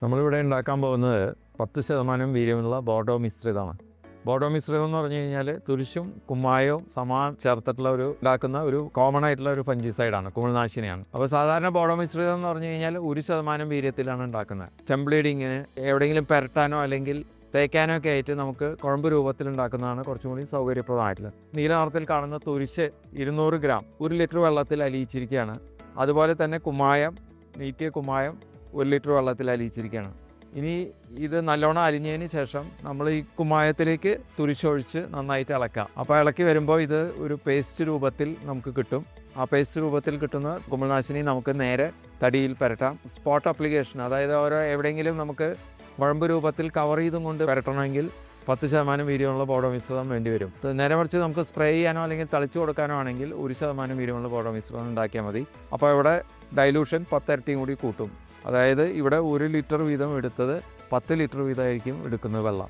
നമ്മളിവിടെ ഉണ്ടാക്കാൻ പോകുന്നത് 10% വീര്യമുള്ള ബോർഡോ മിശ്രിതമാണ്. ബോർഡോ മിശ്രിതം എന്ന് പറഞ്ഞു കഴിഞ്ഞാൽ തുരിശും കുമ്മായവും ചേർത്തിട്ടുള്ള ഉണ്ടാക്കുന്ന ഒരു കോമൺ ആയിട്ടുള്ള ഒരു ഫംഗിസൈഡാണ്, കുമിൾനാശിനിയാണ്. അപ്പോൾ സാധാരണ ബോർഡോ മിശ്രിതം എന്ന് പറഞ്ഞു കഴിഞ്ഞാൽ 1% വീര്യത്തിലാണ് ഉണ്ടാക്കുന്നത്. ടെംപ്ലേഡിങ്ങിന് എവിടെയെങ്കിലും പെരട്ടാനോ അല്ലെങ്കിൽ തേക്കാനോ ഒക്കെ ആയിട്ട് നമുക്ക് കുഴമ്പ് രൂപത്തിൽ ഉണ്ടാക്കുന്നതാണ് കുറച്ചും കൂടി സൗകര്യപ്രദമായിട്ടുള്ളത്. നീല നിറത്തിൽ കാണുന്ന തുരിശ് 200 ഗ്രാം 1 ലിറ്റർ വെള്ളത്തിൽ അലിയിച്ചിരിക്കുകയാണ്. അതുപോലെ തന്നെ കുമ്മായം, നീറ്റിയ കുമ്മായം 1 ലിറ്റർ വെള്ളത്തിൽ അലിയിച്ചിരിക്കുകയാണ്. ഇനി ഇത് നല്ലോണം അലിഞ്ഞതിന് ശേഷം നമ്മൾ ഈ കുമ്മായത്തിലേക്ക് തുരിശൊഴിച്ച് നന്നായിട്ട് ഇളക്കാം. അപ്പോൾ ഇളക്കി വരുമ്പോൾ ഇത് ഒരു പേസ്റ്റ് രൂപത്തിൽ നമുക്ക് കിട്ടും. ആ പേസ്റ്റ് രൂപത്തിൽ കിട്ടുന്ന കുമിൾനാശിനി നമുക്ക് നേരെ തടിയിൽ പുരട്ടാം. സ്പോട്ട് അപ്ലിക്കേഷൻ, അതായത് എവിടെയെങ്കിലും നമുക്ക് കുഴമ്പ് രൂപത്തിൽ കവർ ചെയ്തും കൊണ്ട് പുരട്ടണമെങ്കിൽ 10% വീര്യമുള്ള ബോർഡോ മിശ്രിതം വേണ്ടി വരും. നേരെ മറിച്ച് നമുക്ക് സ്പ്രേ ചെയ്യാനോ അല്ലെങ്കിൽ തളിച്ചു കൊടുക്കാനോ ആണെങ്കിൽ 1% വീര്യമുള്ള ബോർഡോ മിശ്രിതം ഉണ്ടാക്കിയാൽ മതി. അപ്പോൾ ഇവിടെ ഡൈലൂഷൻ 10 ഇരട്ടിയും കൂടി കൂട്ടും. അതായത് ഇവിടെ 1 ലിറ്റർ വീതം എടുത്തത് 10 ലിറ്റർ വീതമായിരിക്കും എടുക്കുന്നത് വെള്ളം.